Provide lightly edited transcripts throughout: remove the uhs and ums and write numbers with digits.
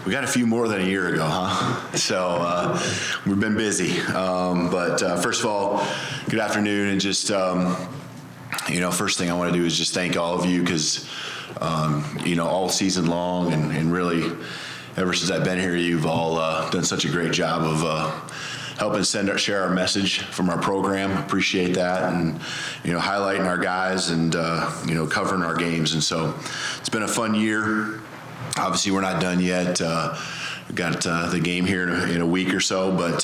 We got a few more than a year ago, huh? So we've been busy. But first of all, good afternoon, and just first thing I want to do is just thank all of you because all season long and really ever since I've been here, you've all done such a great job of helping share our message from our program. Appreciate that, and highlighting our guys and covering our games. And so it's been a fun year. Obviously, we're not done yet. We've got the game here in a week or so, but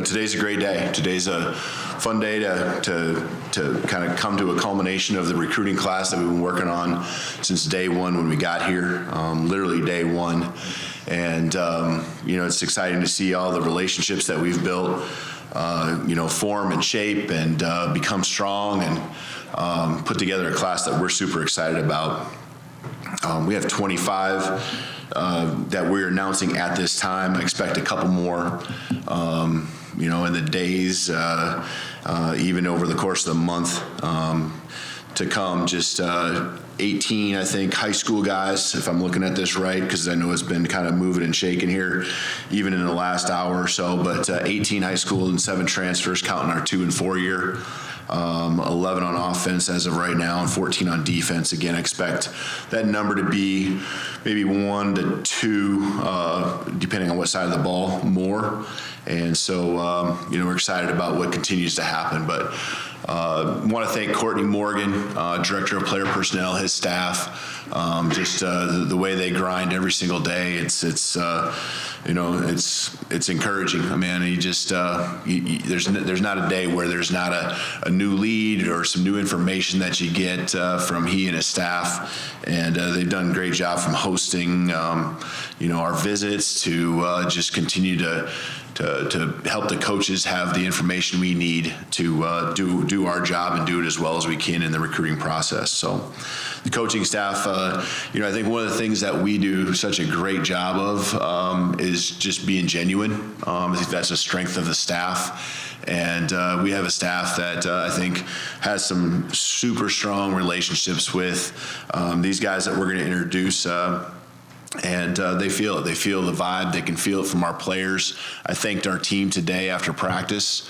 today's a great day. Today's a fun day to kind of come to a culmination of the recruiting class that we've been working on since day one when we got here, literally day one. And it's exciting to see all the relationships that we've built, form and shape and become strong and put together a class that we're super excited about. We have 25 that we're announcing at this time. I expect a couple more, in the days, even over the course of the month to come. Just 18, I think, high school guys, if I'm looking at this right, because I know it's been kind of moving and shaking here, even in the last hour or so. But 18 high school and 7 transfers, counting our 2- and 4-year. 11 on offense as of right now, and 14 on defense. Again, I expect that number to be maybe 1 to 2, depending on what side of the ball, more. And so, we're excited about what continues to happen. But want to thank Courtney Morgan, Director of Player Personnel, his staff, just the way they grind every single day. It's encouraging. I mean, there's not a day where there's not a new lead or some new information that you get from he and his staff, and they've done a great job from hosting, our visits to just continue to help the coaches have the information we need to do our job and do it as well as we can in the recruiting process. So the coaching staff, I think one of the things that we do such a great job of is just being genuine. I think that's a strength of the staff. And we have a staff that I think has some super strong relationships with these guys that we're going to introduce. And they feel it. They feel the vibe. They can feel it from our players. I thanked our team today after practice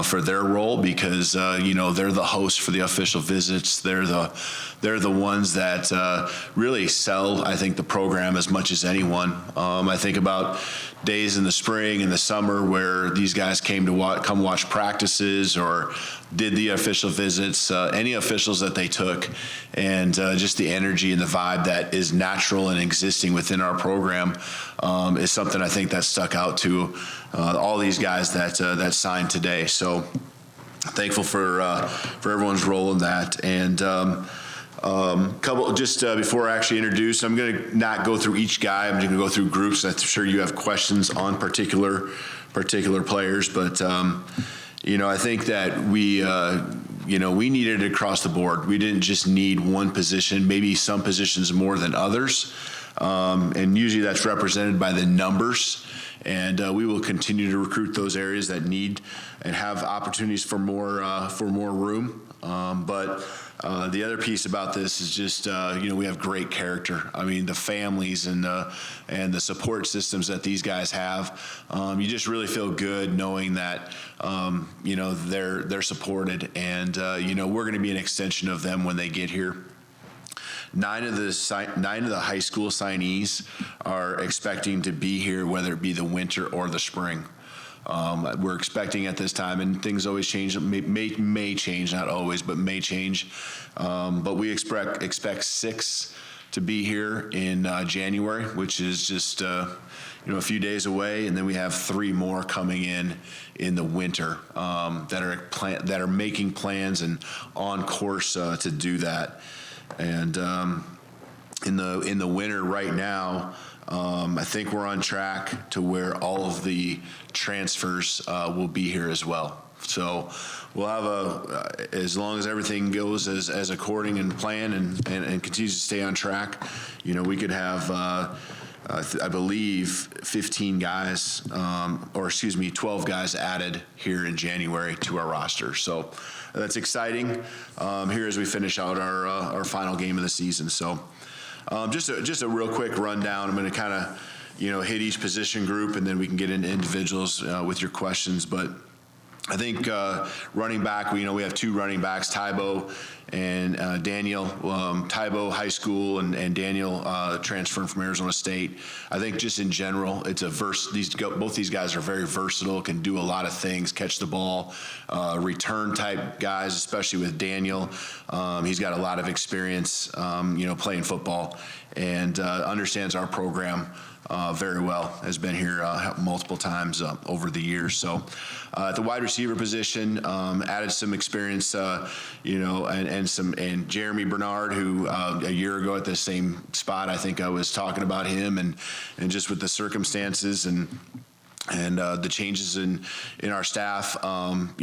for their role because they're the hosts for the official visits. They're the ones that really sell, I think, the program as much as anyone. I think about days in the spring and the summer where these guys came to come watch practices or did the official visits, any officials that they took, and just the energy and the vibe that is natural and existing within our program is something I think that stuck out to all these guys that signed today. So thankful for everyone's role in that. And couple just before I actually introduce, I'm going to not go through each guy. I'm just going to go through groups. I'm sure you have questions on particular players, but I think that we needed it across the board. We didn't just need one position, maybe some positions more than others, and usually that's represented by the numbers. And we will continue to recruit those areas that need and have opportunities for more room. But the other piece about this is just, we have great character. I mean, the families and the support systems that these guys have, you just really feel good knowing that, they're supported, and, we're going to be an extension of them when they get here. 9 of the high school signees are expecting to be here, whether it be the winter or the spring. We're expecting at this time, and things always change, may change, not always, but may change. But we expect 6 to be here in January, which is just a few days away, and then we have 3 more coming in the winter that are making plans and on course to do that. And in the winter right now, I think we're on track to where all of the transfers will be here as well. So we'll have as long as everything goes as according and plan and continues to stay on track, we could have, I believe, 15 guys, 12 guys added here in January to our roster. So that's exciting here as we finish out our final game of the season. So just a real quick rundown. I'm going to kind of hit each position group, and then we can get into individuals with your questions. But I think running back, we have two running backs, Tybo and Daniel. Tybo high school and Daniel transferring from Arizona State. I think just in general, it's both these guys are very versatile, can do a lot of things, catch the ball, return type guys, especially with Daniel. He's got a lot of experience, playing football, and understands our program very well, has been here multiple times over the years. So at the wide receiver position, added some experience, and Jeremy Bernard, who a year ago at the same spot, I think I was talking about him, and just with the circumstances and the changes in our staff, felt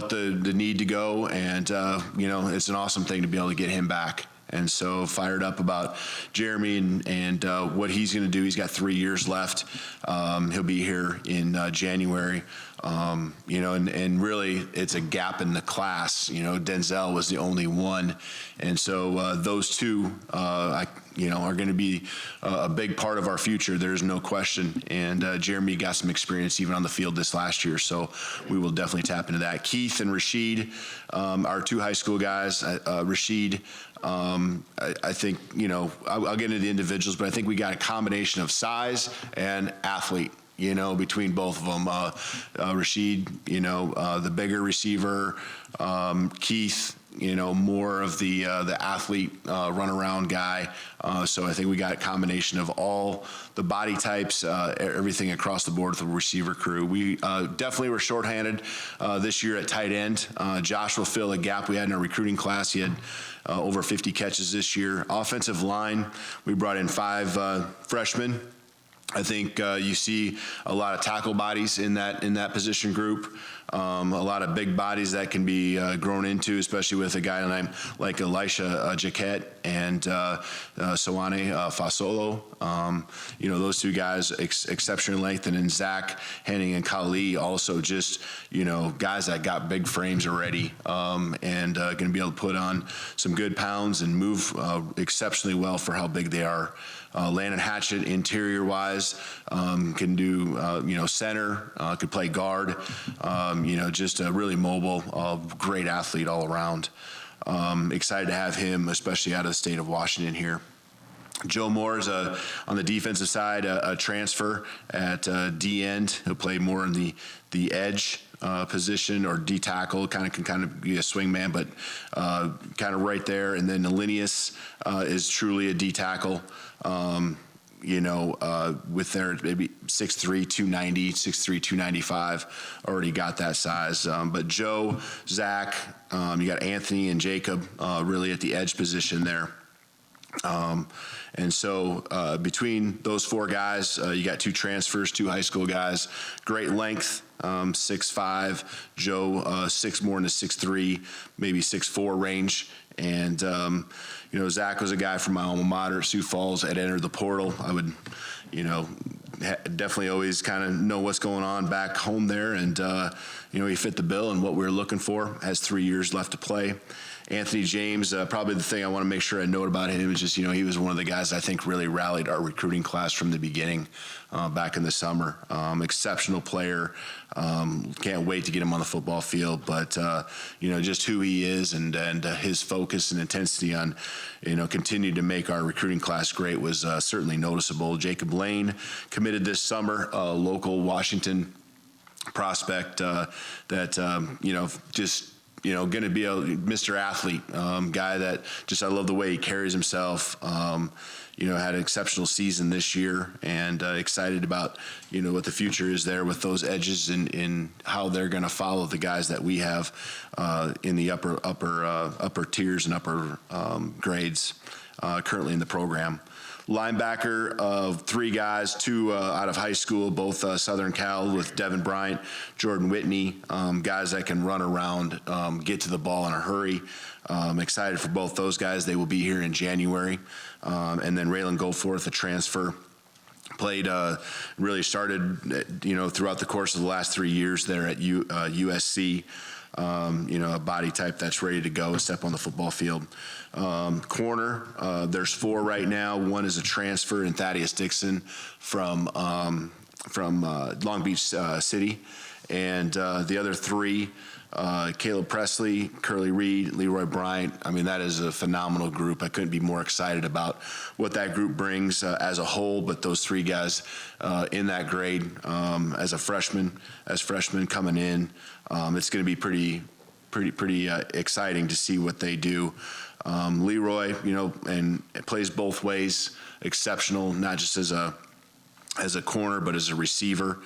the need to go, and it's an awesome thing to be able to get him back. And so fired up about Jeremy and what he's going to do. He's got 3 years left. He'll be here in January. And really it's a gap in the class. Denzel was the only one. And so those two, are going to be a big part of our future. There's no question. And Jeremy got some experience even on the field this last year, so we will definitely tap into that. Keith and Rashid, our two high school guys. Rashid, I think, I'll get into the individuals, but I think we got a combination of size and athlete, between both of them. Rashid, the bigger receiver, Keith, more of the athlete runaround guy. So I think we got a combination of all the body types, everything across the board with the receiver crew. We definitely were shorthanded this year at tight end. Josh will fill a gap we had in our recruiting class. He had over 50 catches this year. Offensive line, we brought in 5 freshmen. I think you see a lot of tackle bodies in that position group. A lot of big bodies that can be grown into, especially with a guy like Elisha Jaquette and Soane Fasolo. Those two guys, exceptional length, and then Zach Henning and Kali also just, guys that got big frames already, and going to be able to put on some good pounds and move exceptionally well for how big they are. Landon Hatchett, interior-wise, can do, center, could play guard, just a really mobile, great athlete all around. Excited to have him, especially out of the state of Washington here. Joe Moore is on the defensive side, a transfer at D-end. He'll play more in the edge position, or D-tackle, can be a swing man, but kind of right there. And then Linnaeus is truly a D-tackle. With their maybe 6'3", 290, 6'3", 295, already got that size. But Joe, Zach, you got Anthony and Jacob really at the edge position there. And so between those 4 guys, you got 2 transfers, 2 high school guys, great length, 6'5", Joe 6 more in the 6'3", maybe 6'4" range. And, Zach was a guy from my alma mater, Sioux Falls, had entered the portal. I would, definitely always kind of know what's going on back home there. And, he fit the bill and what we were looking for, has 3 years left to play. Anthony James, probably the thing I want to make sure I note about him is just, he was one of the guys I think really rallied our recruiting class from the beginning back in the summer. Exceptional player. Can't wait to get him on the football field, but, just who he is and his focus and intensity on, continue to make our recruiting class great was certainly noticeable. Jacob Lane committed this summer, a local Washington prospect that, just, going to be a Mr. Athlete, guy that just, I love the way he carries himself. Had an exceptional season this year, and excited about, what the future is there with those edges and how they're going to follow the guys that we have in the upper tiers and upper grades currently in the program. Linebacker of 3 guys, 2 out of high school, both Southern Cal, with Devin Bryant, Jordan Whitney, guys that can run around, get to the ball in a hurry. Excited for both those guys. They will be here in January. And then Raylan Goforth, a transfer, played, really started, throughout the course of the last 3 years there at USC. a body type that's ready to go and step on the football field. Corner, there's 4 right now. One is a transfer in Thaddeus Dixon from Long Beach City, and the other 3, Caleb Presley, Curly Reed, Leroy Bryant. I mean, that is a phenomenal group. I couldn't be more excited about what that group brings as a whole, but those 3 guys in that grade as freshmen coming in, it's going to be pretty exciting to see what they do. Leroy, and it plays both ways, exceptional, not just as a corner, but as a receiver.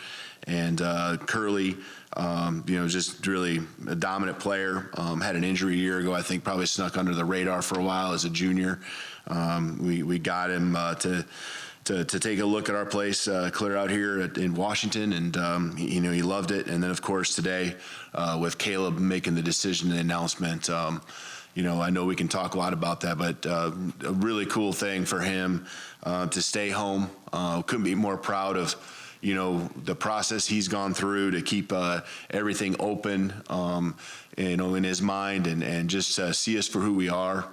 And Curly, just really a dominant player. Had an injury a year ago, I think probably snuck under the radar for a while as a junior. We got him to take a look at our place clear out here in Washington, and he loved it. And then of course today with Caleb making the decision and the announcement, I know we can talk a lot about that, but a really cool thing for him to stay home. Couldn't be more proud of the process he's gone through to keep everything open, in his mind, and just see us for who we are,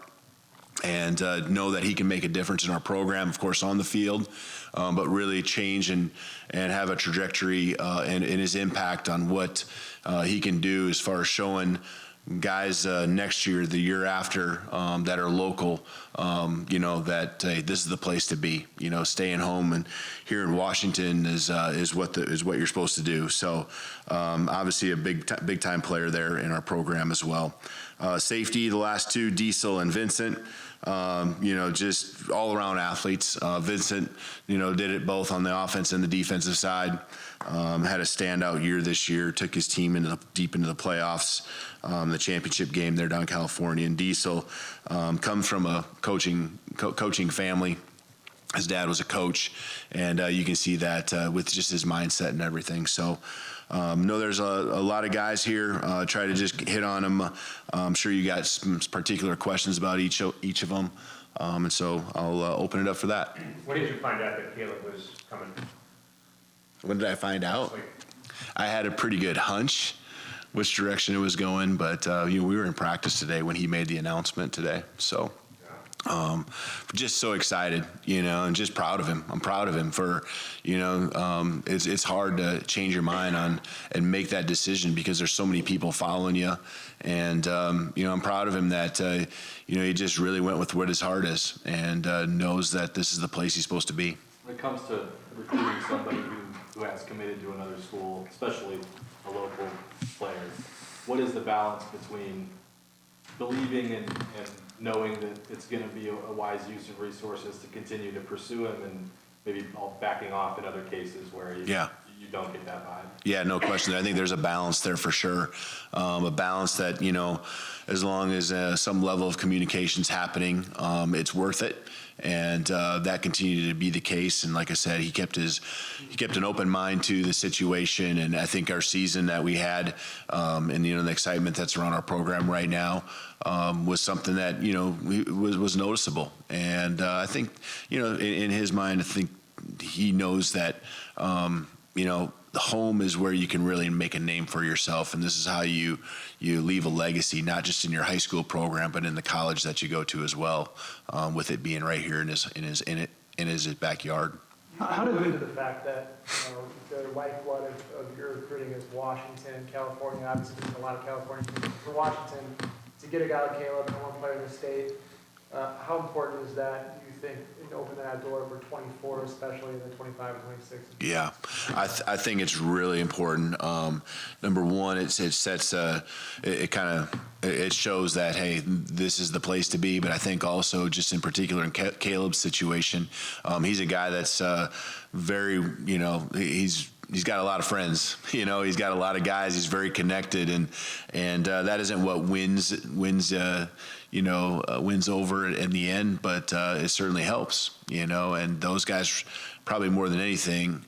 and know that he can make a difference in our program, of course, on the field, but really change and have a trajectory and his impact on what he can do as far as showing guys next year, the year after, that are local, that this is the place to be. Staying home and here in Washington is what you're supposed to do. So obviously a big time player there in our program as well. Safety, the last 2, Diesel and Vincent. Just all around athletes. Vincent, did it both on the offense and the defensive side. Had a standout year this year, took his team deep into the playoffs, the championship game there down in California. And Diesel comes from a coaching family. His dad was a coach, and you can see that with just his mindset and everything. So there's a lot of guys here. Try to just hit on them. I'm sure you got some particular questions about each of them, and so I'll open it up for that. When did you find out that Caleb was coming? When did I find out? I had a pretty good hunch which direction it was going, but we were in practice today when he made the announcement today. So just so excited, and just proud of him. I'm proud of him for, it's hard to change your mind on and make that decision because there's so many people following you. And, I'm proud of him that, he just really went with what his heart is and knows that this is the place he's supposed to be. When it comes to recruiting somebody who has committed to another school, especially a local player, what is the balance between believing and knowing that it's going to be a wise use of resources to continue to pursue him, and maybe backing off in other cases where you don't get that vibe? Yeah, no question. I think there's a balance there for sure. A balance that, as long as some level of communication's happening, it's worth it. And that continued to be the case. And like I said, he kept an open mind to the situation. And I think our season that we had, and the excitement that's around our program right now, was something that was noticeable. And I think in his mind, I think he knows that the home is where you can really make a name for yourself, and this is how you leave a legacy, not just in your high school program, but in the college that you go to as well, with it being right here in his backyard. How did it the fact that the lifeblood of your recruiting is Washington, California? Obviously, there's a lot of California for Washington to get a guy like Caleb, number 1 player in the state. How important is that, do you think, in opening that door for 24, especially in the 25 and 26? Yeah, I think it's really important. Number one, it sets it shows that, hey, this is the place to be. But I think also, just in particular in Caleb's situation, he's a guy that's very, he's got a lot of friends. He's got a lot of guys. He's very connected, and that isn't what wins over in the end, but it certainly helps. And those guys, probably more than anything,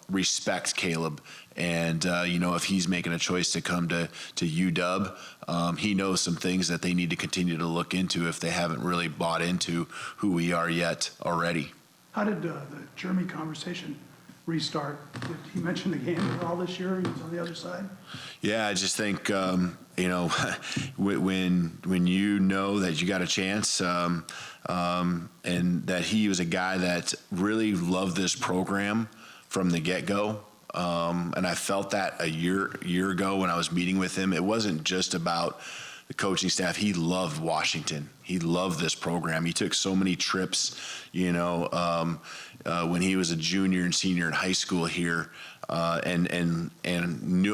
respect Caleb. And if he's making a choice to come to UW, he knows some things that they need to continue to look into if they haven't really bought into who we are yet already. How did the Jeremy conversation restart. Did he mention the game at all this year? He was on the other side. Yeah, I just think, you know, when you know that you got a chance, and that he was a guy that really loved this program from the get-go. And I felt that a year ago when I was meeting with him. It wasn't just about the coaching staff. He loved Washington. He loved this program. He took so many trips, you know, when he was a junior and senior in high school here, and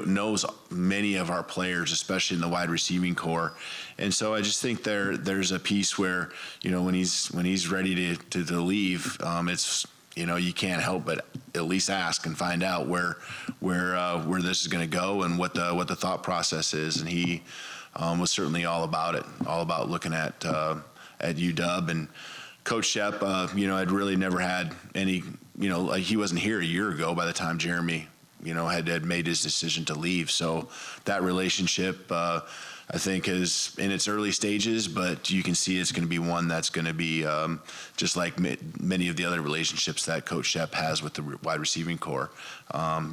knows many of our players, especially in the wide receiving core. And so I just think there's a piece where, you know, when he's ready to leave, it's, you know, you can't help but at least ask and find out where this is going to go and what the thought process is. And he was certainly all about it, all about looking at UW. And Coach Shep, you know, had really never had any, you know, like he wasn't here a year ago by the time Jeremy, you know, had made his decision to leave. So that relationship, I think, is in its early stages, but you can see it's going to be one that's going to be just like many of the other relationships that Coach Shep has with the wide receiving core,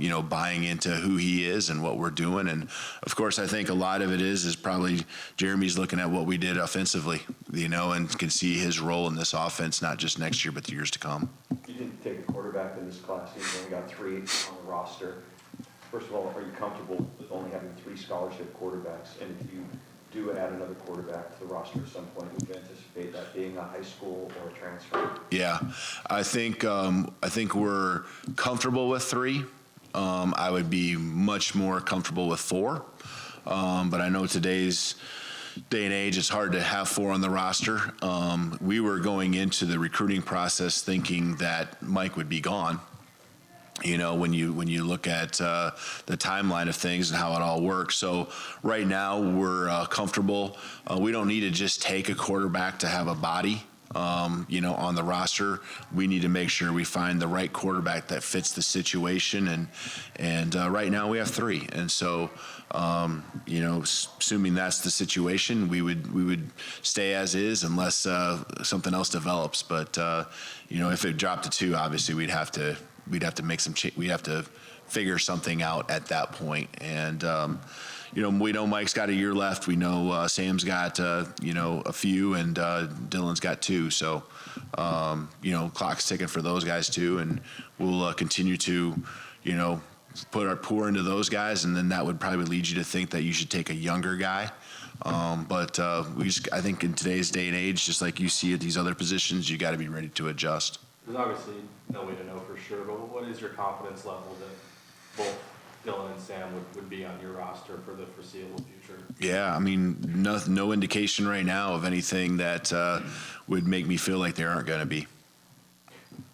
you know, buying into who he is and what we're doing. And, of course, I think a lot of it is probably Jeremy's looking at what we did offensively, you know, and can see his role in this offense, not just next year, but the years to come. You didn't take a quarterback in this class. You've only got 3 on the roster. First of all, are you comfortable with only having 3 scholarship quarterbacks? And if you do add another quarterback to the roster at some point, would you anticipate that being a high school or a transfer? Yeah, I think we're comfortable with 3. I would be much more comfortable with 4. But I know today's day and age, it's hard to have 4 on the roster. We were going into the recruiting process thinking that Mike would be gone. You know, when you look at the timeline of things and how it all works. So right now we're comfortable. We don't need to just take a quarterback to have a body, you know, on the roster. We need to make sure we find the right quarterback that fits the situation. And right now we have 3. And so, you know, assuming that's the situation, we would stay as is unless something else develops. But you know, if it dropped to 2, obviously we'd have to make some we have to figure something out at that point. And you know, we know Mike's got a year left. We know Sam's got you know, a few, and Dylan's got 2. So you know, clock's ticking for those guys too, and we'll continue to, you know, pour into those guys, and then that would probably lead you to think that you should take a younger guy. But I think in today's day and age, just like you see at these other positions, you got to be ready to adjust. There's obviously no way to know for sure, but what is your confidence level that both Dylan and Sam would be on your roster for the foreseeable future? Yeah, I mean, no indication right now of anything that would make me feel like they aren't going to be.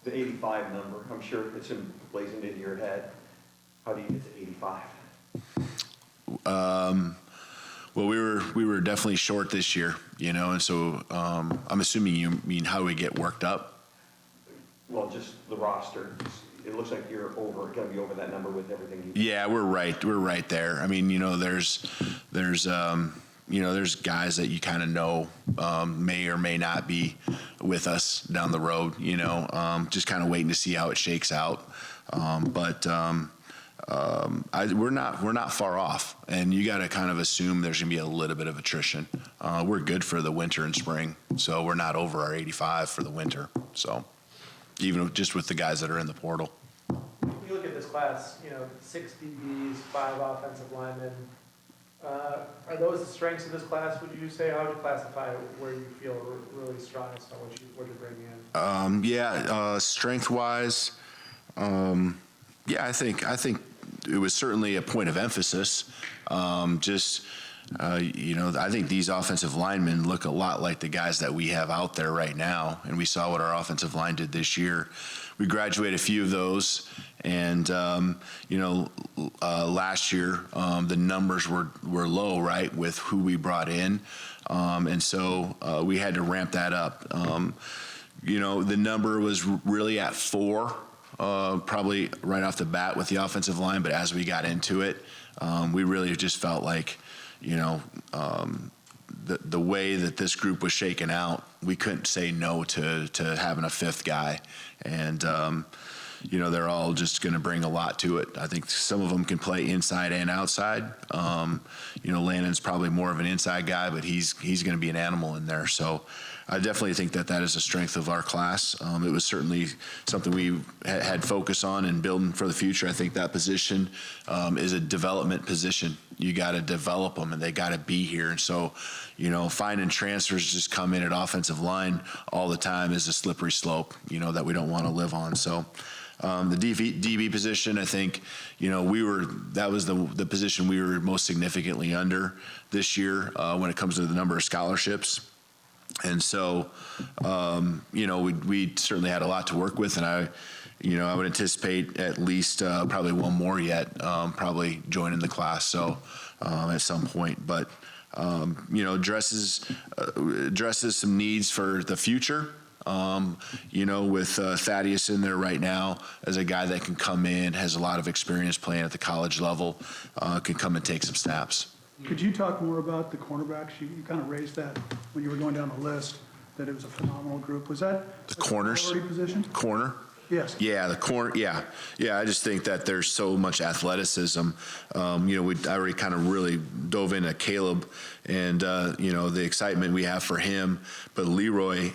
The 85 number, I'm sure it's emblazoned into your head. How do you get to 85? Well, we were definitely short this year, you know, and so I'm assuming you mean how we get worked up. Well, just the roster. It looks like you're going to be over that number with everything you. Yeah, we're right there. I mean, you know, there's you know, there's guys that you kind of know may or may not be with us down the road. You know, just kind of waiting to see how it shakes out. But we're not far off, and you got to kind of assume there's going to be a little bit of attrition. We're good for the winter and spring, so we're not over our 85 for the winter. So even just with the guys that are in the portal. When you look at this class, you know, 6 DBs, 5 offensive linemen. Are those the strengths of this class, would you say? How would you classify where you feel really strongest on what you're bringing in? Yeah, strength-wise, yeah, I think it was certainly a point of emphasis. You know, I think these offensive linemen look a lot like the guys that we have out there right now, and we saw what our offensive line did this year. We graduated a few of those, and you know, last year the numbers were low, right, with who we brought in, and so we had to ramp that up. You know, the number was really at 4. Probably right off the bat with the offensive line, but as we got into it, we really just felt like, you know, the way that this group was shaken out, we couldn't say no to having a 5th guy. And, they're all just going to bring a lot to it. I think some of them can play inside and outside. Landon's probably more of an inside guy, but he's going to be an animal in there. So I definitely think that is a strength of our class. It was certainly something we had focus on and building for the future. I think that position is a development position. You got to develop them, and they got to be here. And so, finding transfers just come in at offensive line all the time is a slippery slope, that we don't want to live on. So the DB position, I think, that was the position we were most significantly under this year when it comes to the number of scholarships. And so, we certainly had a lot to work with, and I would anticipate at least probably one more yet, probably joining the class. So at some point, but addresses some needs for the future. With Thaddeus in there right now as a guy that can come in, has a lot of experience playing at the college level, can come and take some snaps. Could you talk more about the cornerbacks? You kind of raised that when you were going down the list, that it was a phenomenal group. Was that The corners? priority position? Corner? Yes. Yeah, the corner. Yeah. I just think that there's so much athleticism. I already kind of really dove into Caleb and the excitement we have for him. But Leroy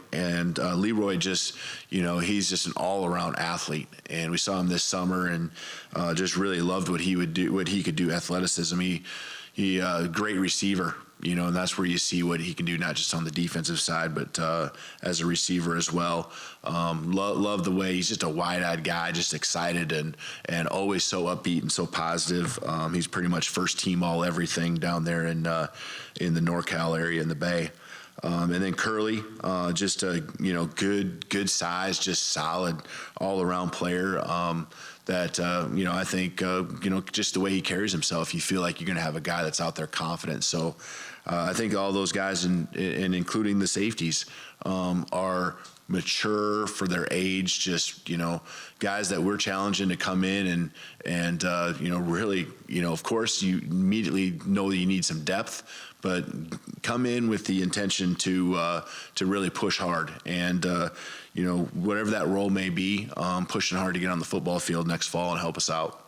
just he's just an all-around athlete, and we saw him this summer and just really loved what he could do. Athleticism. He great receiver. And that's where you see what he can do, not just on the defensive side, but as a receiver as well. Love the way he's just a wide-eyed guy, just excited and always so upbeat and so positive. He's pretty much first team all everything down there in the NorCal area in the Bay. And then Curly, just a good size, just solid all-around player. I think just the way he carries himself, you feel like you're going to have a guy that's out there confident. So I think all those guys, and including the safeties, are mature for their age. Just guys that we're challenging to come in and really of course you immediately know that you need some depth, but come in with the intention to really push hard and whatever that role may be, pushing hard to get on the football field next fall and help us out.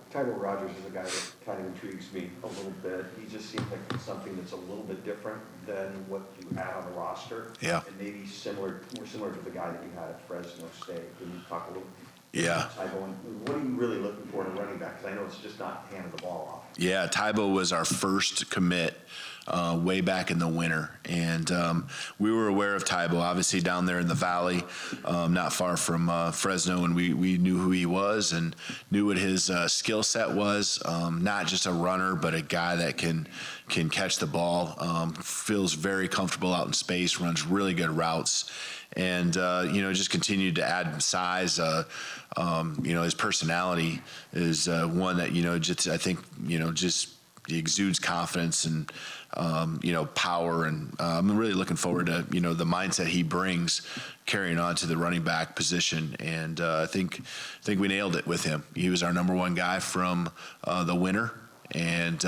Tyler Rogers is a guy that kind of intrigues me a little bit. He just seems like something that's a little bit different than what you had on the roster. Yeah. And maybe more similar to the guy that you had at Fresno State. Can you talk a little Yeah. Tybo, and what are you really looking for in a running back? Because I know it's just not handing the ball off. Yeah, Tybo was our first commit way back in the winter. And we were aware of Tybo, obviously down there in the valley, not far from Fresno, and we knew who he was and knew what his skill set was. Not just a runner, but a guy that can catch the ball, feels very comfortable out in space, runs really good routes, and just continued to add size. His personality is one that I think just he exudes confidence and power, and I'm really looking forward to the mindset he brings carrying on to the running back position, and I think we nailed it with him. He was our number one guy from the winter, and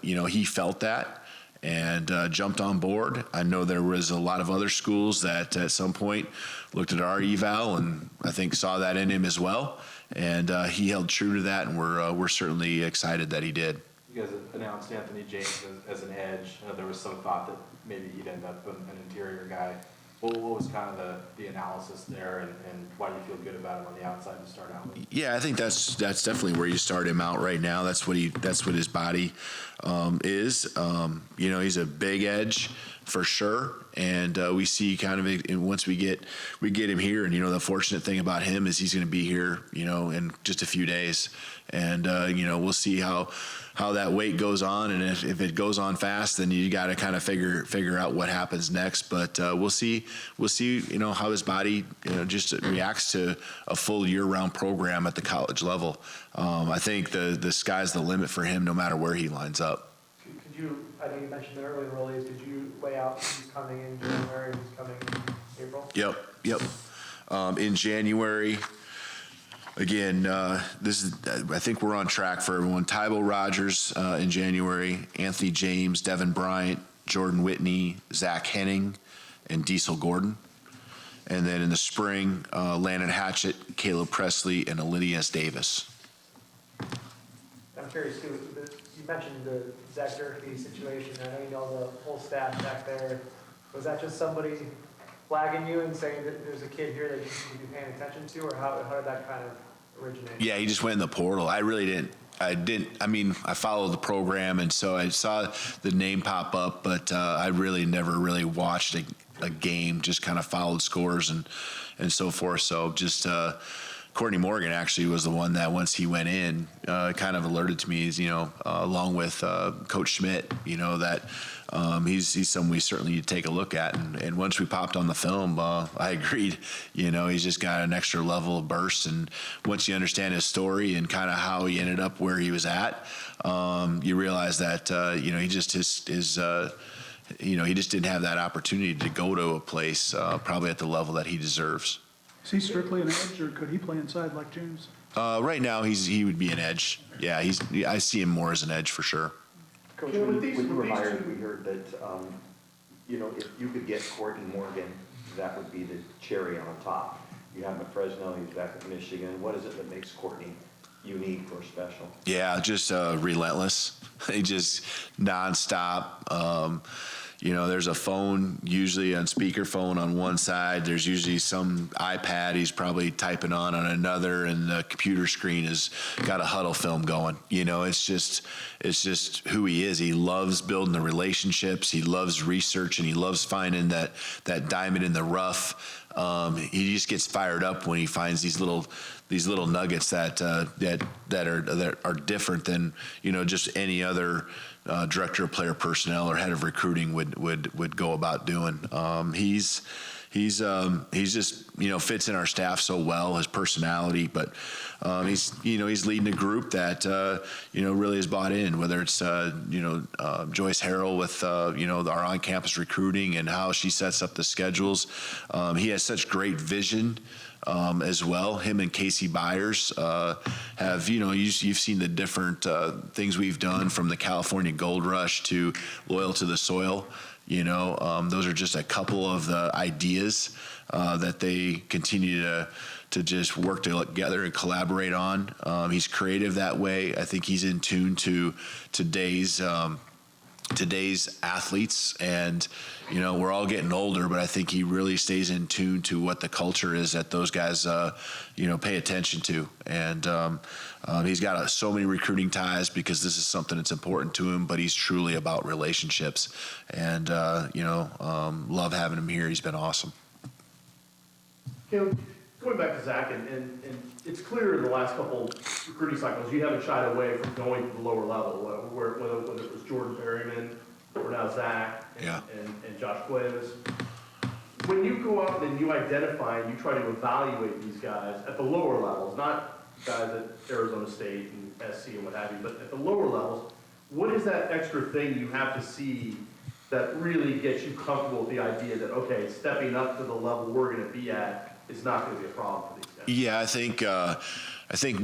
he felt that and jumped on board. I know there was a lot of other schools that at some point looked at our eval and I think saw that in him as well, and he held true to that, and we're certainly excited that he did. You guys announced Anthony James as an edge. There was some thought that maybe he'd end up an interior guy. What was kind of the analysis there, and why do you feel good about him on the outside to start out with? Yeah, I think that's definitely where you start him out right now. That's what his body is. He's a big edge for sure, and we see kind of once we get him here, and the fortunate thing about him is he's going to be here, in just a few days, and we'll see how that weight goes on, and if it goes on fast, then you got to kind of figure out what happens next. But we'll see how his body just reacts to a full year-round program at the college level. I think the sky's the limit for him, no matter where he lines up. Could you, I know you mentioned the early release, could you lay out who's coming in January and who's coming in April? Yep. In January, again, I think we're on track for everyone. Tybo Rogers in January, Anthony James, Devin Bryant, Jordan Whitney, Zach Henning, and Diesel Gordon. And then in the spring, Landon Hatchett, Caleb Presley, and Alinius Davis. I'm curious too, you mentioned the Zach Durkee situation. I know you know the whole staff back there. Was that just somebody flagging you and saying that there's a kid here that you should be paying attention to, or how did that kind of originate? Yeah, he just went in the portal. I really didn't. I mean, I followed the program, and so I saw the name pop up, but I really never really watched a game, just kind of followed scores and so forth. So just Courtney Morgan actually was the one that once he went in, kind of alerted to me, along with Coach Schmidt, that he's someone we certainly need to take a look at. And once we popped on the film, I agreed, he's just got an extra level of burst. And once you understand his story and kind of how he ended up where he was at, you realize that, he just he just didn't have that opportunity to go to a place probably at the level that he deserves. Is he strictly an edge, or could he play inside like James? Right now, he would be an edge. Yeah, I see him more as an edge for sure. Coach, Yeah, when with these- you were with these hired, two- we heard that, if you could get Courtney Morgan, that would be the cherry on top. You have him at Fresno, he's back at Michigan. What is it that makes Courtney unique or special? Yeah, just relentless. He just nonstop. There's a phone usually on speakerphone on one side. There's usually some iPad he's probably typing on another, and the computer screen has got a huddle film going. It's just who he is. He loves building the relationships. He loves research, and he loves finding that diamond in the rough. He just gets fired up when he finds these little nuggets that are different than just any other director of player personnel or head of recruiting would go about doing. He's just fits in our staff so well, his personality, but he's leading a group that really is bought in, whether it's Joyce Harrell with our on-campus recruiting and how she sets up the schedules. He has such great vision. As well, him and Casey Byers have, you've seen the different things we've done, from the California Gold Rush to Loyal to the Soil. Those are just a couple of the ideas that they continue to just work together and collaborate on. He's creative that way. I think he's in tune to today's athletes, and we're all getting older, but I think he really stays in tune to what the culture is that those guys pay attention to. And he's got so many recruiting ties because this is something that's important to him, but he's truly about relationships, and love having him here. He's been awesome. Caleb, going back to Zach, and it's clear in the last couple recruiting cycles, you haven't shied away from going to the lower level, whether it was Jordan Berryman or now Zach and Josh Quiz. When you go out and you identify and you try to evaluate these guys at the lower levels, not guys at Arizona State and SC and what have you, but at the lower levels, what is that extra thing you have to see that really gets you comfortable with the idea that, okay, stepping up to the level we're going to be at is not going to be a problem for these guys? Yeah, I think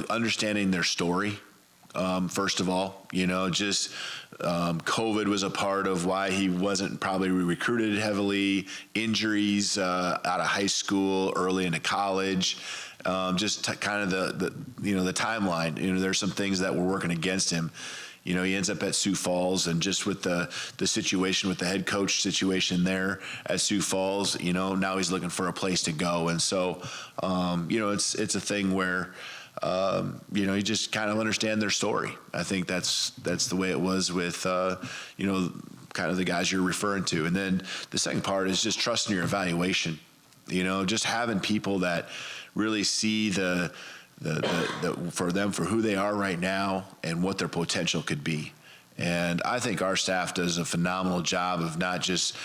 understanding their story. First of all, COVID was a part of why he wasn't probably recruited heavily, injuries out of high school, early into college, kind of the timeline. There's some things that were working against him. He ends up at Sioux Falls, and just with the situation with the head coach situation there at Sioux Falls, now he's looking for a place to go. And so, it's a thing where, you just kind of understand their story. I think that's the way it was with, kind of the guys you're referring to. And then the second part is just trusting your evaluation, just having people that really see for who they are right now and what their potential could be. And I think our staff does a phenomenal job of not just,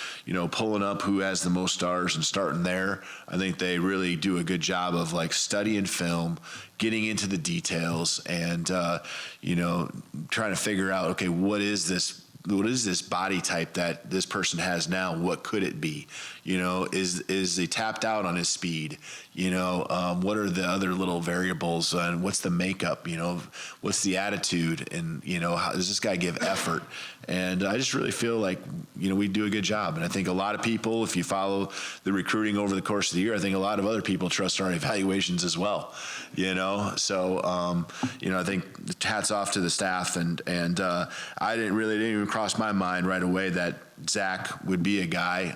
pulling up who has the most stars and starting there. I think they really do a good job of studying film, getting into the details, and, trying to figure out, okay, what is this what is this body type that this person has now? What could it be? You know, is he tapped out on his speed? You know, what are the other little variables, and what's the makeup? You know, what's the attitude, and you know, how does this guy give effort? And I just really feel like, you know, we do a good job. And I think a lot of people, if you follow the recruiting over the course of the year, I think a lot of other people trust our evaluations as well. You know, so you know, I think hats off to the staff, and I didn't even cross my mind right away that Zach would be a guy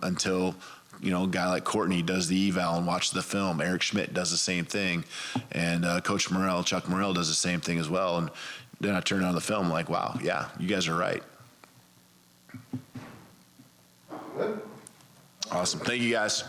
until, you know, a guy like Courtney does the eval and watches the film. Eric Schmidt does the same thing, and Coach Morrell, Chuck Morrell, does the same thing as well. And then I turned on the film like, wow, yeah, you guys are right. Awesome. Thank you, guys.